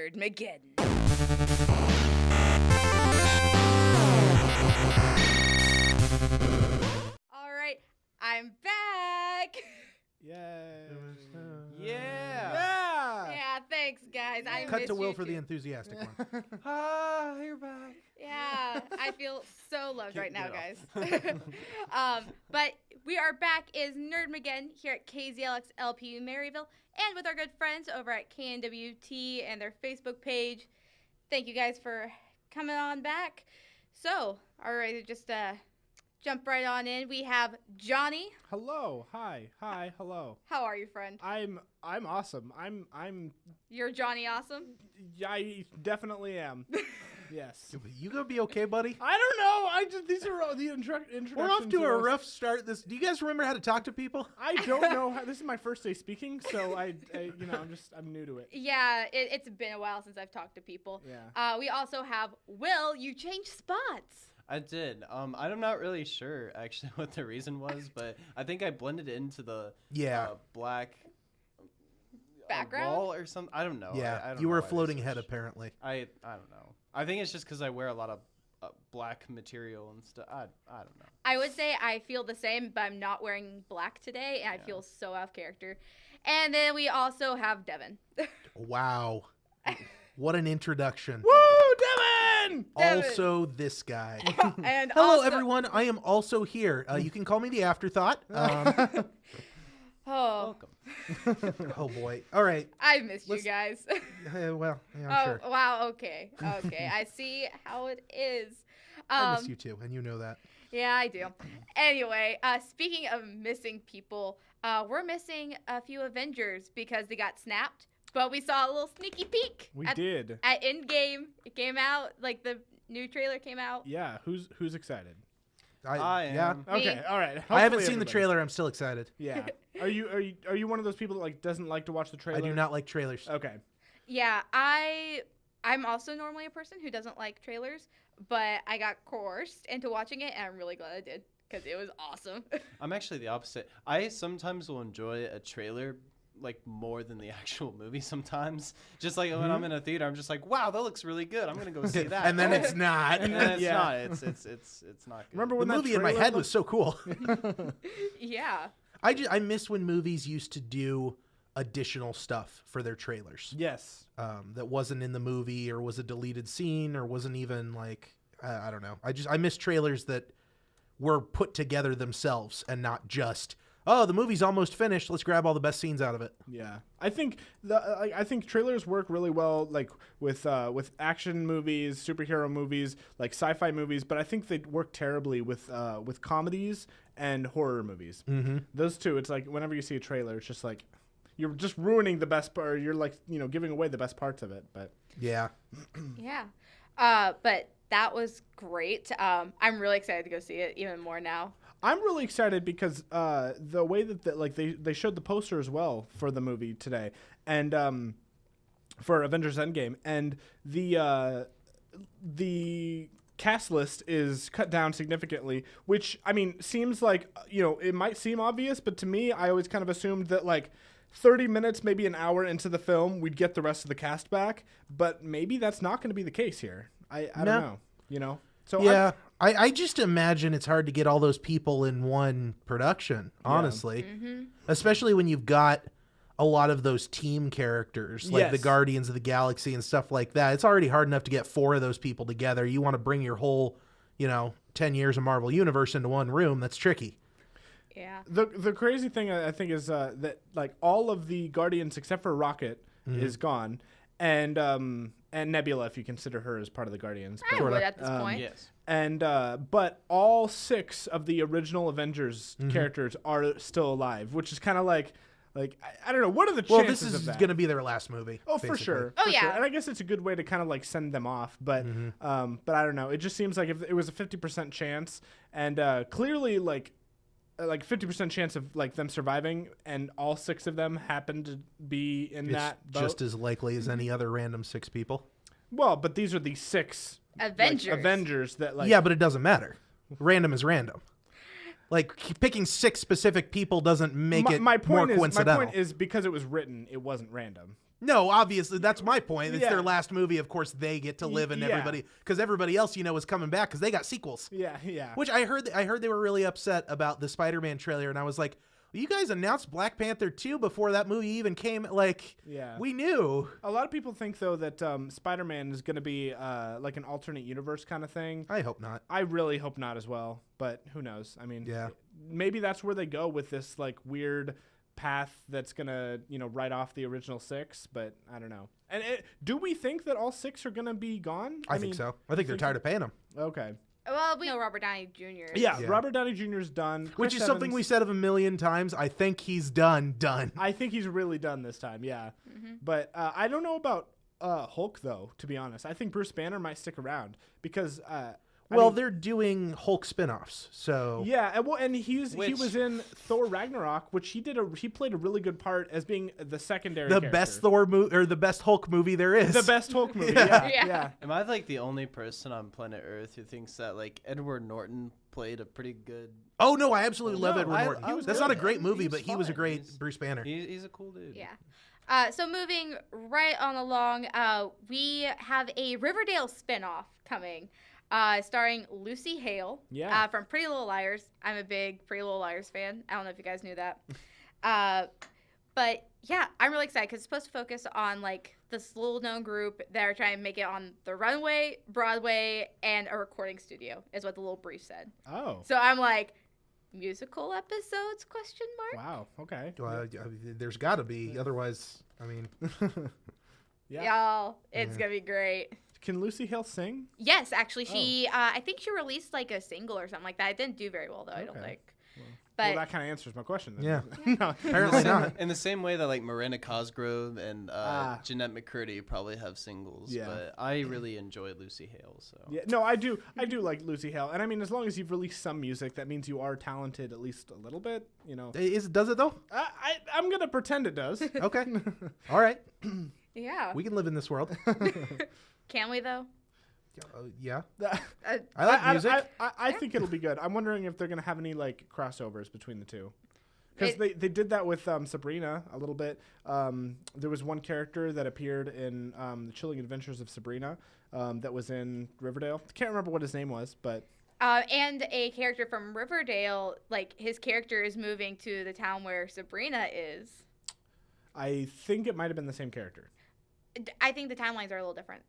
Nerdmageddon. All right, I'm back. Yay. Yeah. Yeah, thanks, guys. I Cut missed to Will you for too. the enthusiastic one. You're back. Yeah, I feel so loved right now, Get guys. But we are back is Nerdmageddon here at KZLX LP Maryville and with our good friends over at KNWT and their Facebook page. Thank you guys for coming on back. So, all right, just jump right on in. We have Johnny. Hello. Hi. Hello. How are you, friend? I'm awesome. I'm You're Johnny Awesome? I definitely am. Yes. You gonna be okay, buddy? I don't know. These are all the introductions. We're off to a rough start. Do you guys remember how to talk to people? I don't know how. This is my first day speaking, so I'm new to it. Yeah, it's been a while since I've talked to people. Yeah. We also have Will. You changed spots. I did. I'm not really sure actually what the reason was, but I think I blended into the black Background wall or something. I don't know. Yeah, I don't you know were why they floating switched. head apparently. I don't know. I think it's just because I wear a lot of black material and stuff. I don't know. I would say I feel the same, but I'm not wearing black today, and I feel so out of character. And then we also have Devin. Wow, what an introduction! Woo, Devin! Also, this guy. And Hello, also, everyone. I am also here. You can call me the afterthought. Oh, Oh boy. All right. I missed you Let's- guys. Well, yeah, I'm Oh, sure. wow. Okay. I see how it is. I miss you too, and you know that. Yeah, I do. Anyway, speaking of missing people, we're missing a few Avengers because they got snapped. But we saw a little sneaky peek. We at did. At Endgame, it came out. Like the new trailer came out. Yeah. Who's excited? I Yeah. am. Okay. All right. I haven't Hopefully seen the everybody. trailer. I'm still excited. Yeah. Are you one of those people that like doesn't like to watch the trailer? I do not like trailers. Okay. Yeah, I'm also normally a person who doesn't like trailers, but I got coerced into watching it, and I'm really glad I did because it was awesome. I'm actually the opposite. I sometimes will enjoy a trailer like more than the actual movie sometimes. Just like when I'm in a theater, I'm just like, wow, that looks really good. I'm gonna go see that. And then it's not. and then it's Yeah. not. It's not good. Remember The when that movie in my trailer head was so cool. Yeah. I miss when movies used to do additional stuff for their trailers. Yes. That wasn't in the movie or was a deleted scene or wasn't even like I don't know. I miss trailers that were put together themselves and not just the movie's almost finished. Let's grab all the best scenes out of it. Yeah, I think I think trailers work really well, like with action movies, superhero movies, like sci-fi movies. But I think they work terribly with comedies and horror movies. Mm-hmm. Those two, it's like whenever you see a trailer, it's just like you're just ruining the best part. You're like giving away the best parts of it. But Yeah. Yeah. But that was great. I'm really excited to go see it even more now. I'm really excited because the way that they showed the poster as well for the movie today, and for Avengers Endgame, and the cast list is cut down significantly, which I mean seems like it might seem obvious, but to me I always kind of assumed that like 30 minutes, maybe an hour into the film, we'd get the rest of the cast back, but maybe that's not going to be the case here. I don't know, So yeah, I just imagine it's hard to get all those people in one production, honestly. Mm-hmm. Especially when you've got a lot of those team characters, like the Yes. Guardians of the Galaxy and stuff like that. It's already hard enough to get 4 of those people together. You want to bring your whole, 10 years of Marvel Universe into one room. That's tricky. Yeah. The crazy thing I think is that like all of the Guardians except for Rocket is gone, and Nebula, if you consider her as part of the Guardians. I would at this point. Yes. And but all 6 of the original Avengers characters are still alive, which is kind of like I don't know, what are the Well, chances this is of that? going to be their last movie. Oh, for basically. sure. Oh, for yeah. sure. And I guess it's a good way to kind of like send them off, but I don't know. It just seems like if it was a 50% chance, and clearly like 50% chance of like them surviving, and all 6 of them happen to be in It's that boat. just as likely as any other random 6 people. Well, but these are the 6 Avengers. like, Avengers that like. Yeah, but it doesn't matter. Random is random. Like picking 6 specific people doesn't make it my more point is, coincidental. My point is because it was written, it wasn't random. No, obviously that's my point. It's Yeah. their last movie. Of course, they get to live, and Yeah. everybody else, is coming back because they got sequels. Yeah. Which I heard they were really upset about the Spider-Man trailer, and I was like, well, you guys announced Black Panther 2 before that movie even came. Like, Yeah. we knew. A lot of people think though that Spider-Man is going to be like an alternate universe kind of thing. I hope not. I really hope not as well, but who knows? I mean, Yeah. maybe that's where they go with this like weird path that's gonna write off the original 6, but I don't know. And do we think that all 6 are gonna be gone? I think so. I think they're tired of paying them. Okay. Well, we know Robert Downey Jr. Yeah, Yeah. Robert Downey Jr.'s done. Which Chris is something we Evans, said of a million times. I think he's done. I think he's really done this time. Yeah, but I don't know about Hulk though. To be honest, I think Bruce Banner might stick around because. I mean, they're doing Hulk spin-offs, so yeah, and he Which- was in Thor Ragnarok, which he played a really good part as being the secondary. the character. best Thor movie or the best Hulk movie there is. The best Hulk movie. Yeah. Yeah. Am I like the only person on planet Earth who thinks that like Edward Norton played a pretty good? Oh no, I absolutely love No, Edward Norton. I was That's good. not a great movie, He was but he was a fine. great He's- Bruce Banner. He's a cool dude. Yeah. So moving right on along, we have a Riverdale spinoff coming, starring Lucy Hale. Yeah. From Pretty Little Liars. I'm a big Pretty Little Liars fan. I don't know if you guys knew that. But yeah, I'm really excited because it's supposed to focus on like this little known group that are trying to make it on the runway, Broadway, and a recording studio, is what the little brief said. Oh. So I'm like, musical episodes? Question mark. Wow. Okay. There's got to be, otherwise, I mean, Yeah. Y'all, it's Yeah. gonna be great. Can Lucy Hale sing? Yes, actually, she. I think she released like a single or something like that. It didn't do very well though. I don't Okay. think. Well, But that kind of answers my question. Then. Yeah. No. apparently not. In the same way that like Miranda Cosgrove and Ah. Jeanette McCurdy probably have singles, Yeah. but I really enjoy Lucy Hale. So Yeah, no, I do like Lucy Hale, and I mean, as long as you've released some music, that means you are talented at least a little bit. Does it though? I'm gonna pretend it does. Okay. All right. yeah, We can live in this world. can we though? Yeah. Uh, I like music. I think it'll be good. I'm wondering if they're gonna have any like crossovers between the two, because It- they did that with Sabrina a little bit. There was one character that appeared in the Chilling Adventures of Sabrina that was in Riverdale. Can't remember what his name was, but and a character from Riverdale, like his character is moving to the town where Sabrina is. I think it might have been the same character. I think the timelines are a little different.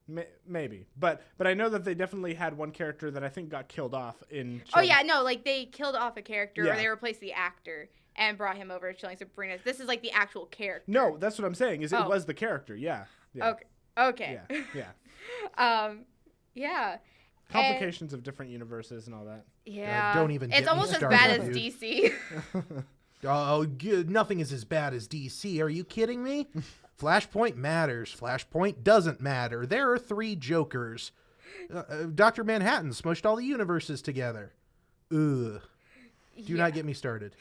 Maybe, but I know that they definitely had one character that I think got killed off in. Oh yeah, no, like they killed off a character Yeah. or they replaced the actor and brought him over to Chilling Sabrina. This is like the actual character. No, that's what I'm saying. Is Oh. it was the character? Yeah. Yeah. Okay. Yeah. Yeah. Complications of different universes and all that. Yeah. don't even get It's me almost as started, bad as dude. DC. Nothing is as bad as DC. Are you kidding me? Flashpoint matters. Flashpoint doesn't matter. There are 3 Jokers. Dr. Manhattan smushed all the universes together. Ugh. Do not get me started.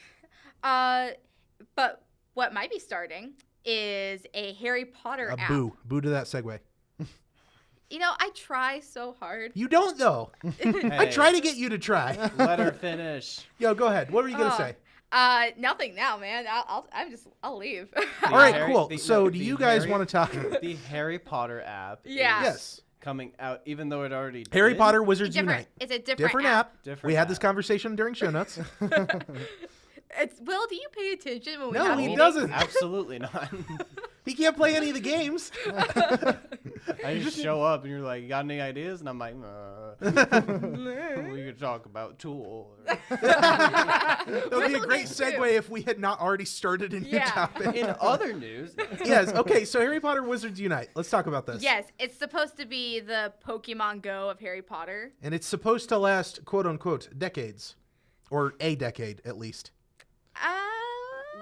But what might be starting is a Harry Potter app. Boo. Boo to that segue. You know, I try so hard. You don't, though. I try to get you to try. Let her finish. Yo, go ahead. What were you going to Oh. say? Nothing now, man. I'll leave. All right, Harry- cool. the- So no, do the you guys Harry- want to talk? The Harry Potter app. Yeah. is Yes. coming out, even though it already Harry did. Potter Wizards Unite. It's a different App. Different We had this app. conversation during show notes. Will, do you pay attention when we No, have he meetings? doesn't. Absolutely not. He can't play any of the games. I just show up and you're like, "You got any ideas?" And I'm like, "We could talk about Tool." That would be a Whistle great Gate segue if we had not already started a new Yeah. topic. In other news, Yes. Okay. So Harry Potter Wizards Unite. Let's talk about this. Yes, it's supposed to be the Pokemon Go of Harry Potter. And it's supposed to last, quote unquote, decades, or a decade at least.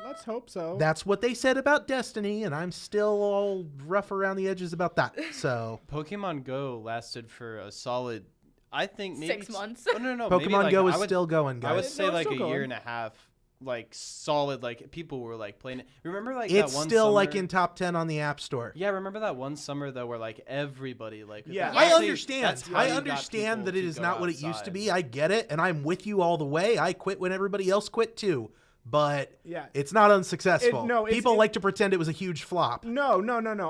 Let's hope so. That's what they said about Destiny, and I'm still all rough around the edges about that. So Pokemon Go lasted for a solid, I think maybe 6 months. Oh, no, maybe Pokemon like, Go I is would- still going, I would guys. say No, it's like still a year going. and a half, like solid. Like people were like playing it. Remember like It's that one still summer? like in top 10 on the App Store. Yeah, remember that one summer though, where like everybody like. Yeah. that's I actually- understand. that's how I you got understand people that it to is go not what it used to outside. be. I get it, and I'm with you all the way. I quit when everybody else quit too. but Yeah. it's not unsuccessful. People like to pretend it was a huge flop. No.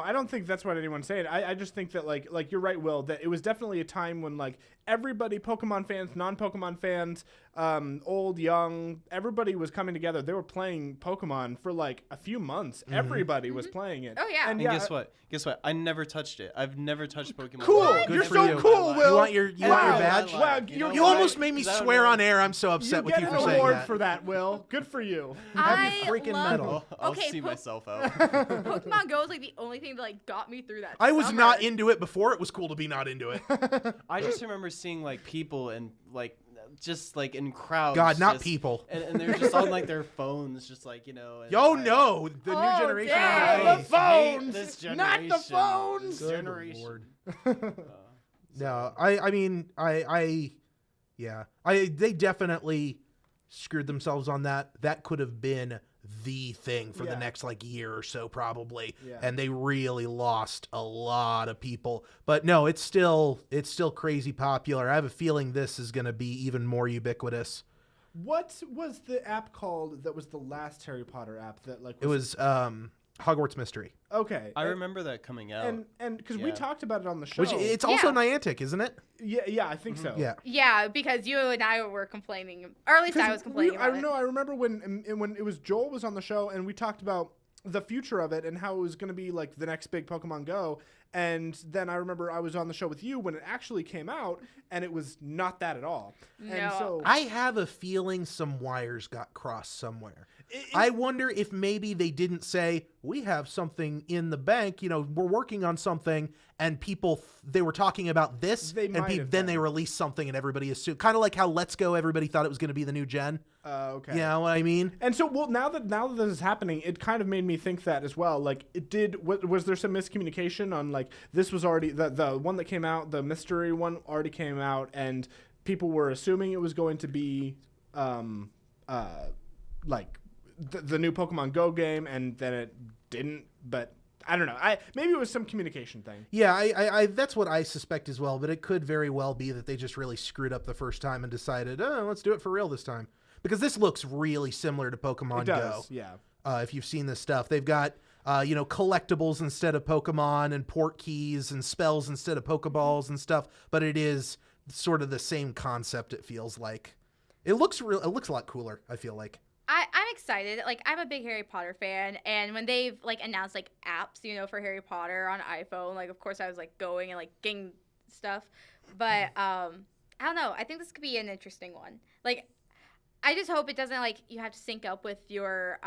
I don't think that's what anyone's saying. I just think that like you're right, Will, that it was definitely a time when like everybody, Pokemon fans, non-Pokemon fans, old, young, everybody was coming together. They were playing Pokemon for like a few months. Everybody was playing it. Oh, yeah. And guess what? I never touched it. I've never touched Pokemon. Cool. Go. You're for so you. cool, Will. You want your badge? Wow, You almost made me swear on air. I'm so upset with you get for an saying award that. for that, Will. Good for you. I freaking love, medal. I'll Okay, see myself out. Pokemon Go is like the only thing that like got me through that. I was summer. not into it before. It was cool to be not into it. I just remember seeing like people and like just like in crowds. God, not just- people. And they're just on like their phones, just like, And Yo, no, the new Oh, generation. dang. I The phones! hate this Not the generation. phones! This generation. Lord. Uh, No, I mean, they definitely screwed themselves on that. That could have been the thing for the Yeah. next like year or so probably. Yeah. And they really lost a lot of people. But no, it's still crazy popular. I have a feeling this is going to be even more ubiquitous. What was the app called that was the last Harry Potter app that like It was Hogwarts Mystery, okay. I remember that coming out. and because we Yeah. talked about it on the show. which it's also Yeah. Niantic, isn't it? yeah, I think so. Yeah. Yeah, because you and I were complaining, or at least I was complaining I about know. it. I remember when it was Joel was on the show and we talked about the future of it and how it was going to be like the next big Pokemon Go. And then I remember I was on the show with you when it actually came out, and it was not that at all. And No. so I have a feeling some wires got crossed somewhere. I wonder if maybe they didn't say, we have something in the bank, we're working on something, and people, they were talking about this, They and might have then been. they released something and everybody assumed, kind of like how Let's Go, everybody thought it was going to be the new gen. okay. You know what I mean? And so, well, now that this is happening, it kind of made me think that as well. Like, was there some miscommunication on like this was already the one that came out, the mystery one already came out, and people were assuming it was going to be like the new Pokemon Go game, and then it didn't. But I don't know. Maybe it was some communication thing. Yeah, I that's what I suspect as well, but it could very well be that they just really screwed up the first time and decided, let's do it for real this time. Because this looks really similar to Pokemon It does, Go. yeah. If you've seen this stuff, they've got collectibles instead of Pokemon and port keys and spells instead of Pokeballs and stuff. But it is sort of the same concept. It feels like it looks a lot cooler. I feel like. I'm excited. Like, I'm a big Harry Potter fan, and when they've like announced like apps, for Harry Potter on iPhone, like of course I was like going and like getting stuff. But I don't know. I think this could be an interesting one. Like, I just hope it doesn't like you have to sync up with your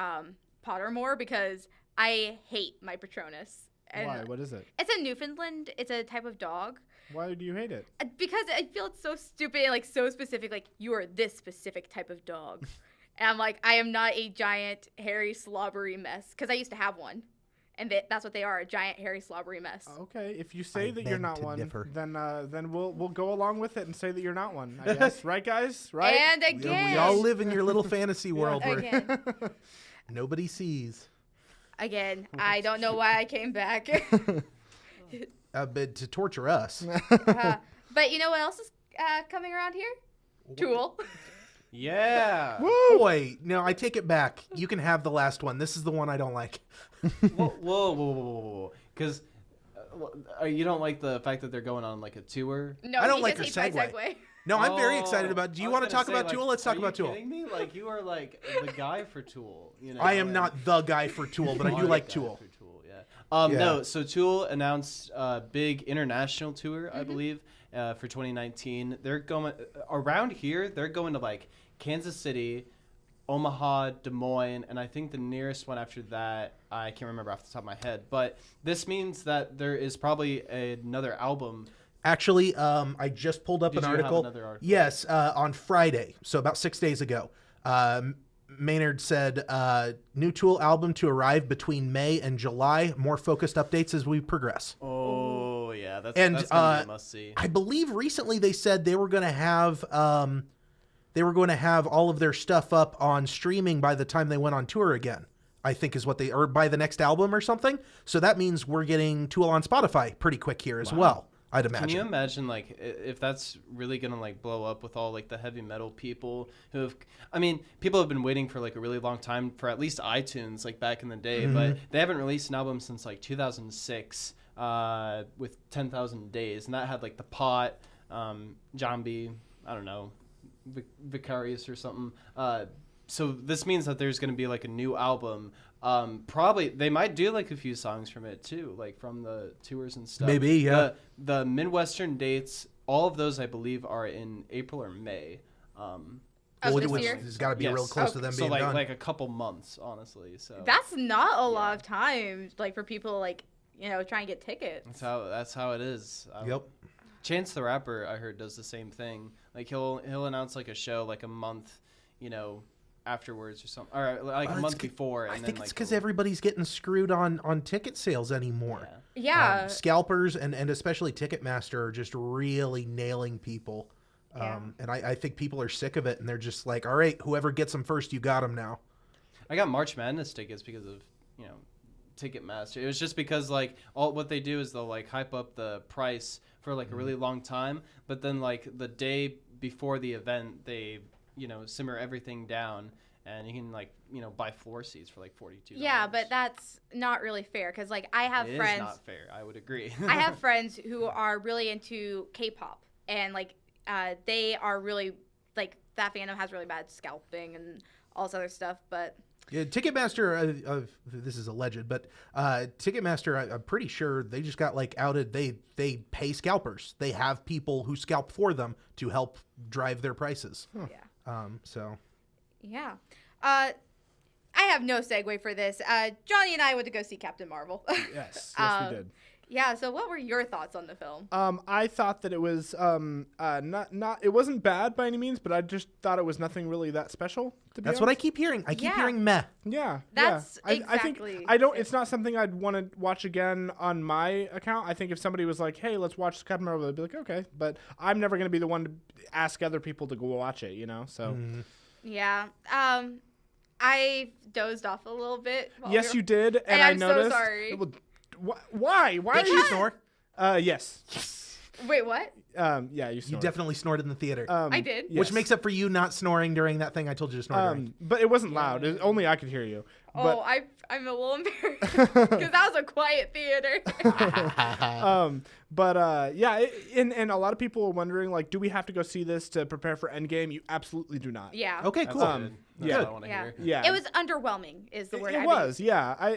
Pottermore, because I hate my Patronus. And Why? What is it? It's a Newfoundland. It's a type of dog. Why do you hate it? Because I feel it's so stupid and like so specific. Like, you are this specific type of dog. And I'm like, I am not a giant, hairy, slobbery mess. Because I used to have one. And that's what they are, a giant, hairy, slobbery mess. Okay, if you say I that you're beg not to one, differ. then we'll go along with it and say that you're not one. I guess, right, guys? Right? And We again. all live in your little fantasy world where Again. nobody sees. Again, I don't know why I came back. But to torture us. But you know what else is coming around here? Tool. Yeah. Boy, no, I take it back. You can have the last one. This is the one I don't like. Whoa. Because you don't like the fact that they're going on like a tour? No, I don't he like just her hates my segue. segue. No, I'm very excited about. Do you want to talk about Tool? Let's talk about Tool. Are you kidding me? Like, you are like the guy for Tool. I am not the guy for Tool, but I do like Tool. For Tool, yeah. Yeah. No, so Tool announced a big international tour, I believe, for 2019. They're going around here. They're going to like Kansas City, Omaha, Des Moines, and I think the nearest one after that, I can't remember off the top of my head. But this means that there is probably another album. Actually, I just pulled up Did an you have article. another article? Yes, on Friday, so about 6 days ago. Maynard said, new Tool album to arrive between May and July. More focused updates as we progress. Oh, yeah. That's And, going to be a must-see. I believe recently they said they were going to have all of their stuff up on streaming by the time they went on tour again. I think is what or by the next album or something. So that means we're getting Tool on Spotify pretty quick here as well. I'd imagine. Can you imagine like if that's really gonna like blow up with all like the heavy metal people who have? I mean, people have been waiting for like a really long time for at least iTunes like back in the day, but they haven't released an album since like 2006 with 10,000 Days, and that had like the Pot, Jambi, I don't know, Vicarious or something. So this means that there's gonna be like a new album. Probably they might do like a few songs from it too, like from the tours and stuff. Maybe, yeah. The Midwestern dates, all of those I believe are in April or May. This year? It's got to be real close to them so being like done. like a couple months, honestly. So That's not a lot of time, like for people like trying to get tickets. that's how it is. Yep. Chance the Rapper, I heard, does the same thing. Like he'll announce like a show like a month, afterwards or something, or like a month before. And I think then, it's like, because everybody's getting screwed on ticket sales anymore. Yeah. Scalpers and especially Ticketmaster are just really nailing people. Yeah. And I think people are sick of it, and they're just like, all right, whoever gets them first, you got them now. I got March Madness tickets because of Ticketmaster. It was just because like all what they do is they'll like hype up the price for like a really long time, but then like the day before the event they simmer everything down, and you can like buy floor seats for like $42. Yeah, but that's not really fair because like I have It friends. is not fair. I would agree. I have friends who are really into K-pop, and like they are really like that fandom has really bad scalping and all this other stuff, but. Yeah, Ticketmaster, this is alleged, but Ticketmaster, I'm pretty sure they just got like outed. They pay scalpers. They have people who scalp for them to help drive their prices. Yeah. So. Yeah. I have no segue for this. Johnny and I went to go see Captain Marvel. Yes, we did. Yeah. So, what were your thoughts on the film? I thought that it was not it wasn't bad by any means, but I just thought it was nothing really that special. That's what I keep hearing. I keep hearing meh. Yeah, That's I exactly think I don't. It's not something I'd want to watch again on my account. I think if somebody was like, "Hey, let's watch Captain Marvel," I'd be like, "Okay," but I'm never gonna be the one to ask other people to go watch it. So. Yeah. I dozed off a little bit. Yes, you did, and I'm I noticed. so sorry. Why? Why Did are you you? snore? Yes. Wait, what? Yeah, you snored. You definitely snored in the theater. I did. Which makes up for you not snoring during that thing I told you to snore during. But it wasn't loud. Only I could hear you. Oh, I'm a little embarrassed because that was a quiet theater. And a lot of people are wondering, like, do we have to go see this to prepare for Endgame? You absolutely do not. Yeah. Okay, That's cool. good. That's Yeah. what I want to Yeah. hear. Yeah. It was underwhelming, is the word. It was, yeah.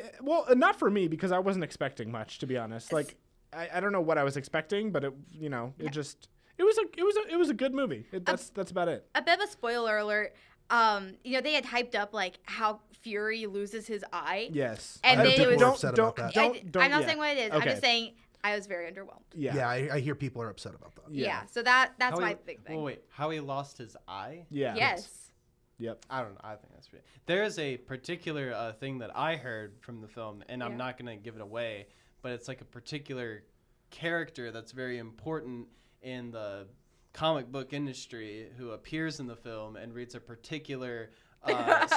Not for me because I wasn't expecting much, to be honest. Like, I don't know what I was expecting, but it was a good movie. That's about it. A bit of a spoiler alert. They had hyped up like how Fury loses his eye. Yes. And then it was upset about that. I'm not saying what it is. I'm Okay. just saying I was very underwhelmed. Yeah. Yeah, I hear people are upset about that. Yeah. So that's How my he- big thing. Oh wait, how he lost his eye? Yeah. Yes. Yep. I don't know. I think that's weird. There is a particular thing that I heard from the film, and I'm not going to give it away, but it's like a particular character that's very important in the comic book industry who appears in the film and reads a particular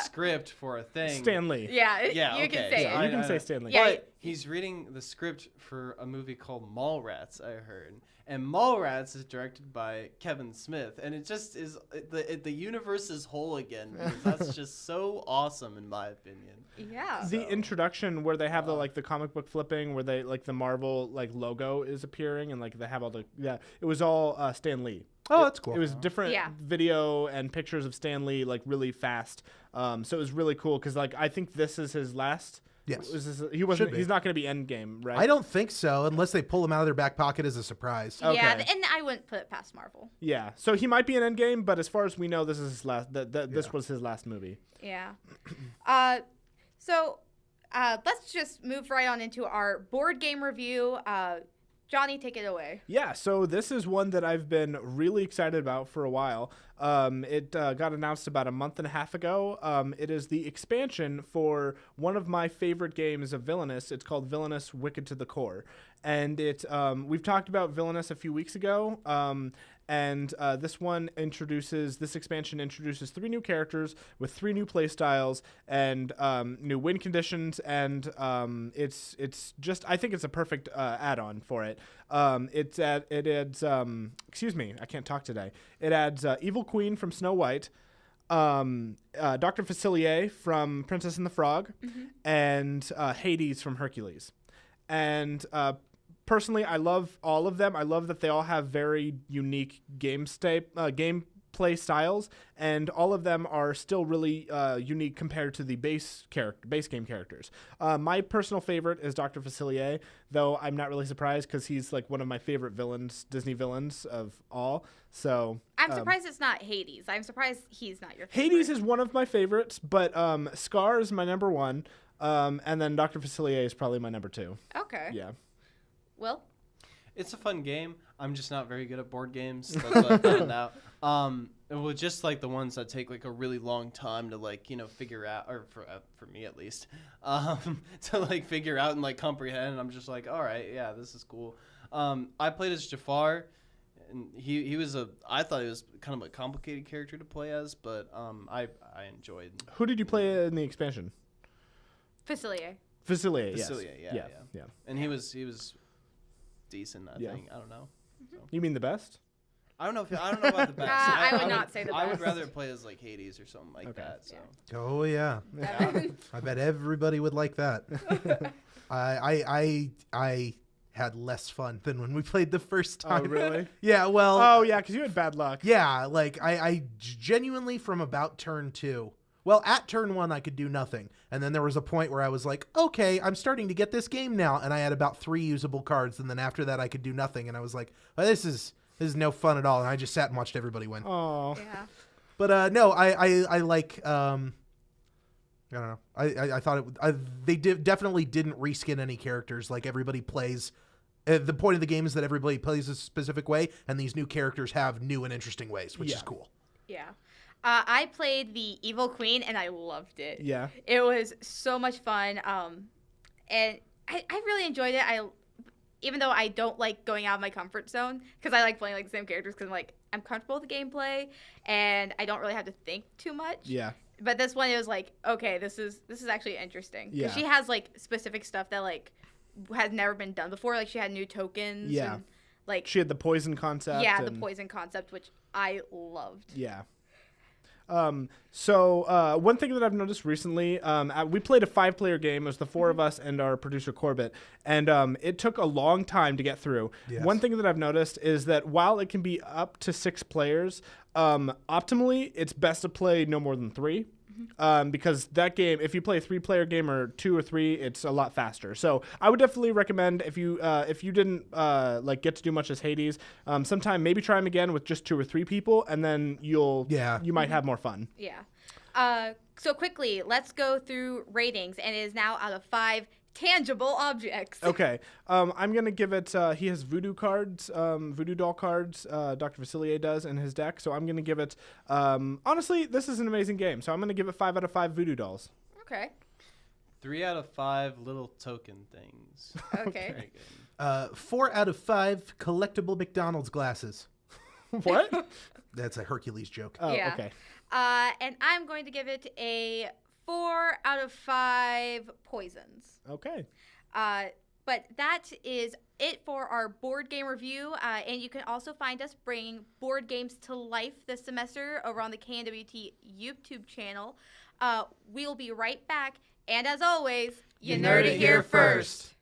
script for a thing. Stan Lee. Yeah. Yeah, You okay. can say So it. You can say Stan Lee. Yeah. But he's reading the script for a movie called Mallrats, I heard. And Mallrats is directed by Kevin Smith. And it just is, the universe is whole again. Because that's just so awesome, in my opinion. Yeah. The introduction where they have the comic book flipping, where they like the Marvel logo is appearing, and like they have all it was all Stan Lee. Oh, that's cool. It was different video and pictures of Stan Lee like really fast. So it was really cool because like I think this is his last. Yes. He wasn't. Should be. He's not going to be Endgame, right? I don't think so, unless they pull him out of their back pocket as a surprise. Okay. Yeah, and I wouldn't put it past Marvel. Yeah. So he might be in Endgame, but as far as we know, this is his last. This was his last movie. Yeah. So let's just move right on into our board game review. Johnny, take it away. Yeah, so this is one that I've been really excited about for a while. It got announced about a month and a half ago. It is the expansion for one of my favorite games of Villainous. It's called Villainous Wicked to the Core. And we've talked about Villainous a few weeks ago, And this expansion introduces 3 new characters with 3 new play styles and new win conditions, and it's just, I think it's a perfect add-on for it. It adds excuse me, I can't talk today. It adds Evil Queen from Snow White, Dr. Facilier from Princess and the Frog, and Hades from Hercules. And personally, I love all of them. I love that they all have very unique gameplay styles, and all of them are still really unique compared to the base game characters. My personal favorite is Dr. Facilier, though I'm not really surprised because he's like one of my favorite Disney villains of all. So I'm surprised it's not Hades. I'm surprised he's not your favorite. Hades is one of my favorites, but Scar is my number 1, and then Dr. Facilier is probably my number 2. Okay. Yeah. Will? It's a fun game. I'm just not very good at board games. That's what I found out. It was just like the ones that take like a really long time to like, figure out, or for me at least, to like figure out and like comprehend. And I'm just like, all right, yeah, this is cool. I played as Jafar, and I thought he was kind of a complicated character to play as, but I enjoyed. Who did you play in the expansion? Facilier. Facilier, yes. Yeah. And he was decent, I think. I don't know. So. You mean the best? I don't know about the best. I would not say the best. I would rather play as like Hades or something like that. So. Oh yeah. I bet everybody would like that. I had less fun than when we played the first time. Oh really? Yeah. Well. Oh yeah, because you had bad luck. Yeah. Like I genuinely from about turn 2. Well, at turn 1, I could do nothing. And then there was a point where I was like, okay, I'm starting to get this game now. And I had about 3 usable cards. And then after that, I could do nothing. And I was like, oh, this is no fun at all. And I just sat and watched everybody win. Oh. Yeah. But no, I like, I don't know. I thought they definitely didn't reskin any characters. Like everybody plays. The point of the game is that everybody plays a specific way. And these new characters have new and interesting ways, which is cool. Yeah. I played the Evil Queen, and I loved it. Yeah. It was so much fun, and I really enjoyed it. Even though I don't like going out of my comfort zone, because I like playing like the same characters, because I'm comfortable with the gameplay, and I don't really have to think too much. Yeah. But this one, it was like, okay, this is actually interesting. Yeah. Because she has like specific stuff that like has never been done before. Like she had new tokens. Yeah. And, like she had the poison concept. Yeah, the poison concept, which I loved. Yeah. So one thing that I've noticed recently, we played a 5-player game. It was the 4 of us and our producer Corbett, and it took a long time to get through. Yes. One thing that I've noticed is that while it can be up to 6 players, optimally it's best to play no more than 3. Because that game, if you play a 3-player game or 2 or 3, it's a lot faster. So I would definitely recommend if you didn't get to do much as Hades, sometime maybe try them again with just 2 or 3 people, and then you might have more fun. Yeah. So quickly, let's go through ratings, and it is now out of 5 tangible objects. Okay. I'm going to give it, he has voodoo cards, voodoo doll cards, Dr. Facilier does in his deck. So I'm going to give it, honestly, this is an amazing game. So I'm going to give it 5 out of 5 voodoo dolls. Okay. 3 out of 5 little token things. Okay. Very good. 4 out of 5 collectible McDonald's glasses. What? That's a Hercules joke. Oh, Yeah. okay. And I'm going to give it a 4 out of 5 poisons. Okay. But that is it for our board game review. And you can also find us bringing board games to life this semester over on the KNWT YouTube channel. We'll be right back. And as always, you nerd it here first.